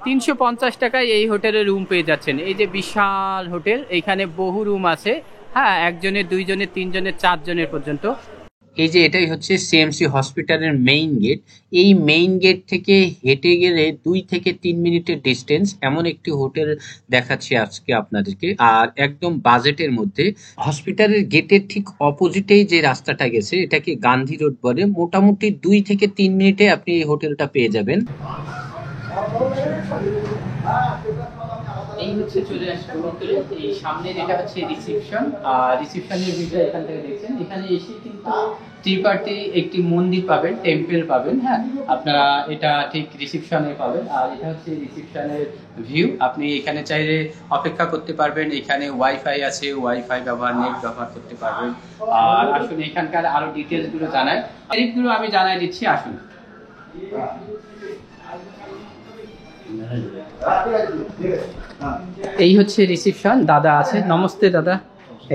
350 টাকায় এই হোটেলে রুম পেয়ে যাচ্ছেন। এই যে বিশাল হোটেল, এইখানে বহু রুম আছে। হ্যাঁ, একজনের, দুইজনের, তিনজনের, চারজনের পর্যন্ত। এই যে এটাই হচ্ছে সিএমসি হসপিটালের মেইন গেট। এই মেইন গেট থেকে হেঁটে গেলে 2 থেকে 3 মিনিটের ডিস্টেন্স এমন একটি হোটেল দেখাচ্ছি আজকে আপনাদেরকে, আর একদম বাজেটের মধ্যে। হসপিটালের গেটের ঠিক অপোজিটেই যে রাস্তাটা গেছে এটাকে গান্ধী রোড বলে। মোটামুটি 2 থেকে 3 মিনিটে আপনি এই হোটেলটা পেয়ে যাবেন। এই হচ্ছে চলে আসছে ভিতরে। এই সামনে যেটা হচ্ছে রিসেপশন, আর রিসেপশনের ভিতরে এখান থেকে দেখছেন, এখানে এসে কিন্তু ত্রিপাঠী একটি মন্দির পাবেন, টেম্পল পাবেন। হ্যাঁ, আপনারা এটা ঠিক রিসেপশনে পাবেন। আর এটা হচ্ছে রিসেপশনের ভিউ। আপনি এখানে চাইলে অপেক্ষা করতে পারবেন। এখানে ওয়াইফাই আছে, ওয়াইফাই ব্যবহার, নেট ব্যবহার করতে পারবেন। আর আসুন এখানকার আরো ডিটেলস গুলো জানাই, তারিখগুলো আমি জানাই দিচ্ছি, আসুন। এই হচ্ছে রিসেপশন। দাদা আছে, নমস্তে দাদা।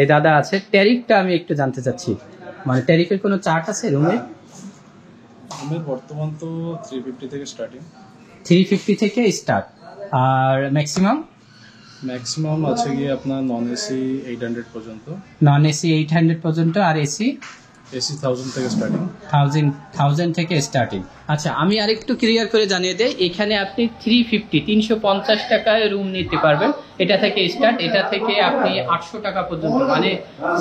এই দাদা আছে। ট্যারিফটা আমি একটু জানতে চাচ্ছি, মানে ট্যারিফের কোনো চার্ট আছে রুমে? রুমের বর্তমান তো 350 থেকে স্টার্টিং। 350 থেকে স্টার্ট। আর ম্যাক্সিমাম আছে গিয়ে আপনার নন এসি 800 পর্যন্ত। নন এসি 800 পর্যন্ত, আর এসি 1000 থেকে স্টার্টিং। 1000 থেকে স্টার্টিং। আচ্ছা, আমি আরেকটু ক্লিয়ার করে জানিয়ে দেই, এখানে আপনি 350 টাকায় রুম নিতে পারবেন। এটা থেকে স্টার্ট, এটা থেকে আপনি 800 টাকা পর্যন্ত, মানে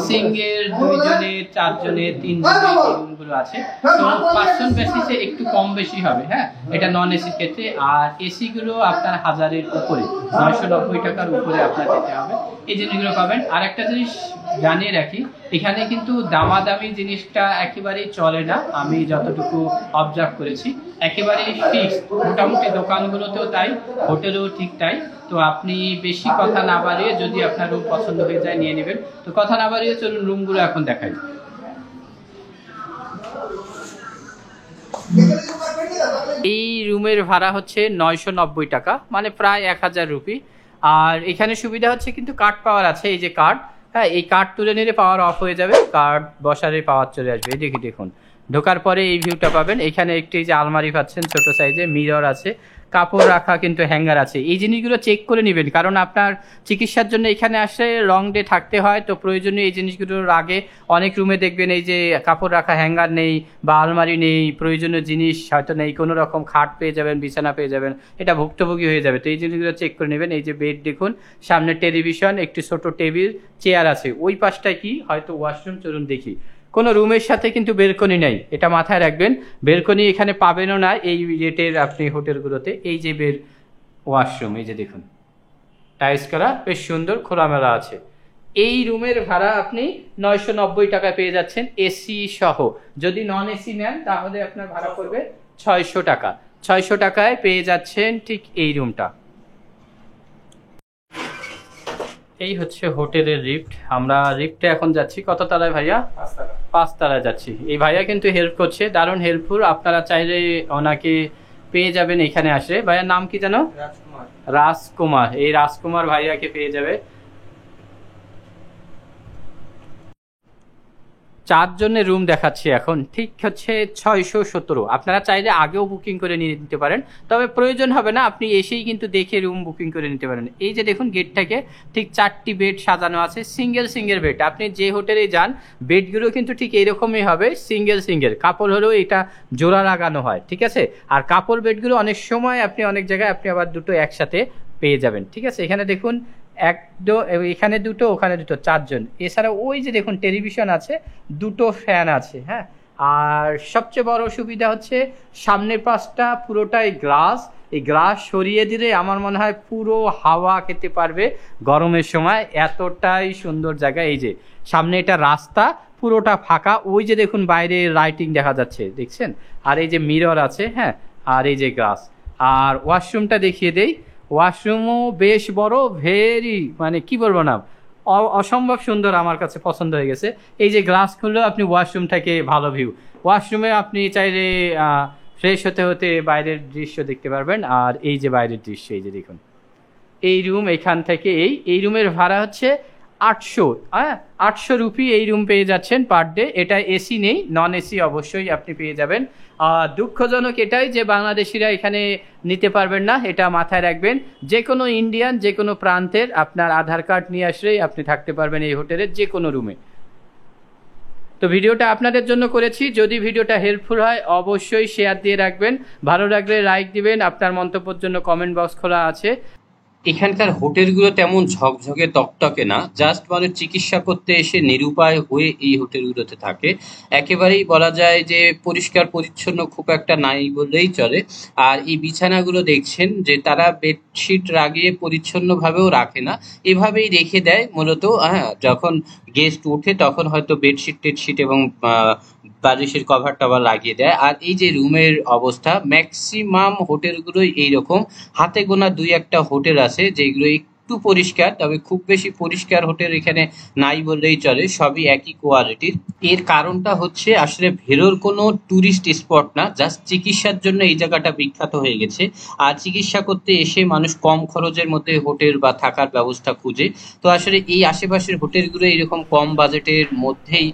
সিঙ্গেল, দুইজনের, চারজনের, তিনজনের রুমগুলো আছে। তো পার্সন বেসিসে একটু কম বেশি হবে। হ্যাঁ, এটা নন এসির ক্ষেত্রে। আর এসি গুলো আপনার 1000-এর উপরে, 990 টাকার উপরে আপনার যেতে হবে, এই জিনিসগুলো পাবেন। আর একটা জিনিস জানিয়ে রাখি, এখানে কিন্তু দামাদামি জিনিসটা একেবারেই চলে না। আমি যতটুকু অবজার্ভ করেছি একেবারেই ফিক্সড। মোটামুটি দোকানগুলোতেও তাই, হোটেলেও ঠিক তাই। তো আপনি বেশি কথা না বাড়িয়ে, যদি আপনার রুম পছন্দ হয়ে যায় নিয়ে নেবেন। তো কথা না বাড়িয়ে চলুন রুমগুলো এখন দেখাই। এই রুমের ভাড়া হচ্ছে 990 টাকা, মানে প্রায় 1000 রুপি। আর এখানে সুবিধা হচ্ছে কিন্তু কার্ড পাওয়ার আছে, এই যে কার্ড। হ্যাঁ, এই কার্ড তুলে নিলে পাওয়ার অফ হয়ে যাবে, কার্ড বসারে পাওয়ার চলে আসবে। এই দেখুন, ঢোকার পরে এই ভিউটা পাবেন। এখানে একটি যে আলমারি পাচ্ছেন ছোট সাইজে, মিরর আছে, কাপড় রাখা কিন্তু হ্যাঙ্গার আছে। এই জিনিসগুলো চেক করে নেবেন, কারণ আপনার চিকিৎসার জন্য এখানে আসলে লং ডে থাকতে হয়। তো প্রয়োজনীয় এই জিনিসগুলোর আগে অনেক রুমে দেখবেন এই যে কাপড় রাখা হ্যাঙ্গার নেই বা আলমারি নেই, প্রয়োজনীয় জিনিস হয়তো নেই, কোনো রকম খাট পেয়ে যাবেন, বিছানা পেয়ে যাবেন, এটা ভুক্তভোগী হয়ে যাবে। তো এই জিনিসগুলো চেক করে নেবেন। এই যে বেড দেখুন, সামনে টেলিভিশন, একটি ছোট টেবিল, চেয়ার আছে। ওই পাশটায় কি হয়তো ওয়াশরুম, চলুন দেখি। কোনো রুমের সাথে কিন্তু বেলকনি নেই, এটা মাথায় রাখবেন। বেলকনি এখানে পাবেনও না এই রেটের আপনি হোটেলগুলোতে। এই যে ওয়াশরুম, এই যে দেখুন, টাইলস করা, বেশ সুন্দর, খোলামেলা আছে। এই রুমের ভাড়া আপনি 990 টাকা পেয়ে যাচ্ছেন, এসি সহ। যদি নন এসি নেন তাহলে আপনার ভাড়া পড়বে 600 টাকা। 600 টাকায় পেয়ে যাচ্ছেন ঠিক এই রুমটা। এই হচ্ছে হোটেলের লিফট। আমরা লিফটে এখন যাচ্ছি। কত তলায় ভাইয়া? 5 তলায় যাচ্ছি। এই ভাইয়া কিন্তু হেল্প করছে, দারুণ হেল্পফুল। আপনারা চাইলে ওনাকে পেয়ে যাবেন এখানে আসে। ভাইয়ার নাম কি জানো? রাজকুমার। এই রাজকুমার ভাইয়াকে পেয়ে যাবে। 4 জনের রুম দেখাচ্ছি এখন, ঠিক হচ্ছে 617। আপনারা চাইলে আগেও বুকিং করে নিয়ে নিতে পারেন, তবে প্রয়োজন হবে না, আপনি এসেই কিন্তু দেখে রুম বুকিং করে নিতে পারেন। এই যে দেখুন, গেট থেকে ঠিক 4টি বেড সাজানো আছে, সিঙ্গেল বেড। আপনি যে হোটেলে যান বেডগুলো কিন্তু ঠিক এইরকমই হবে, সিঙ্গেল। কাপড় হলেও এটা জোড়া লাগানো হয়, ঠিক আছে। আর কাপড় বেডগুলো অনেক সময় আপনি অনেক জায়গায় আপনি আবার দুটো একসাথে পেয়ে যাবেন, ঠিক আছে। এখানে দেখুন, এখানে দুটো, ওখানে দুটো, 4 জন। এছাড়া ওই যে দেখুন টেলিভিশন আছে, দুটো ফ্যান আছে। হ্যাঁ, আর সবচেয়ে বড় সুবিধা হচ্ছে সামনের পাশটা পুরোটাই গ্লাস। এই গ্লাস সরিয়ে দিলে আমার মনে হয় পুরো হাওয়া খেতে পারবে গরমের সময়, এতটাই সুন্দর জায়গা। এই যে সামনে এটা রাস্তা, পুরোটা ফাঁকা। ওই যে দেখুন বাইরে লাইটিং দেখা যাচ্ছে, দেখছেন। আর এই যে মিরর আছে, হ্যাঁ, আর এই যে গ্লাস। আর ওয়াশরুমটা দেখিয়ে দেই। ওয়াশরুমও বেশ বড়, ভেরি, মানে কি বলবো না, অসম্ভব সুন্দর, আমার কাছে পছন্দ হয়ে গেছে। এই যে গ্লাস খুললেও আপনি ওয়াশরুম থেকে ভালো ভিউ। ওয়াশরুমে আপনি চাইলে ফ্রেশ হতে বাইরের দৃশ্য দেখতে পারবেন। আর এই যে বাইরের দৃশ্য, এই যে দেখুন, এই রুম, এখান থেকে এই রুমের ভাড়া হচ্ছে 800, হ্যাঁ 800 রুপি এই রুম পেয়ে যাচ্ছেন পার ডে। এটা এসি নেই, নন এসি অবশ্যই আপনি পেয়ে যাবেন। দুঃখজনক এটাই যে বাংলাদেশিরা এখানে নিতে পারবেন না, এটা মাথায় রাখবেন। যে কোনো ইন্ডিয়ান যে কোনো প্রান্তের আপনার আধার কার্ড নিয়ে আসলেই আপনি থাকতে পারবেন এই হোটেলের যে কোনো রুমে। তো ভিডিওটা আপনাদের জন্য করেছি, যদি ভিডিওটা হেল্পফুল হয় অবশ্যই শেয়ার দিয়ে রাখবেন, ভালো লাগলে লাইক দিবেন, আপনার মন্তব্যের জন্য কমেন্ট বক্স খোলা আছে। এখানকার হোটেলগুলো তেমন ঝকঝকে তকতকে না, জাস্ট মানুষ চিকিৎসা করতে এসে নিরুপায় হয়ে এই হোটেলগুলোতে থাকে। একেবারেই বলা যায় যে পরিষ্কার পরিচ্ছন্ন খুব একটা নাই বললেই চলে। আর এই বিছানাগুলো দেখছেন যে তারা বেডশিট লাগিয়ে পরিচ্ছন্নভাবেও রাখে না, এভাবেই রেখে দেয় মূলত। হ্যাঁ, যখন গেস্ট উঠে তখন হয়তো বেডশিট টেডশিট এবং বালিশের কভার টভার লাগিয়ে দেয়। আর এই যে রুমের অবস্থা, ম্যাক্সিমাম হোটেলগুলোই এইরকম। হাতে গোনা দুই একটা হোটেল আছে যেগুলো একটু পরিষ্কার, তবে খুব বেশি পরিষ্কার হোটেল এখানে নাই বললেই চলে, সবই একই কোয়ালিটির। এর কারণটা হচ্ছে আসলে ভেলোর কোনো টুরিস্ট স্পট না, জাস্ট চিকিৎসার জন্য এই জায়গাটা বিখ্যাত হয়ে গেছে। আর চিকিৎসা করতে এসে মানুষ কম খরচের মধ্যে হোটেল বা থাকার ব্যবস্থা খুঁজে। তো আসলে এই আশেপাশের হোটেলগুলো এরকম কম বাজেটের মধ্যেই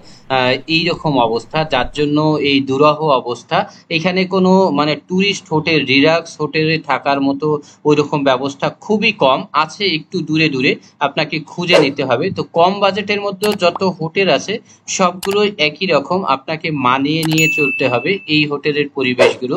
এইরকম অবস্থা, যার জন্য এই দুরহ অবস্থা। এখানে কোনো মানে টুরিস্ট হোটেল, রিল্যাক্স হোটেলে থাকার মতো ওইরকম ব্যবস্থা খুবই কম আছে, একটু দূরে দূরে আপনাকে খুঁজে নিতে হবে। তো কম বাজেটের মধ্যে যত হোটেল আছে সবগুলোই একই রকম, আপনাকে মানিয়ে নিয়ে চলতে হবে এই হোটেলের পরিবেশগুলো।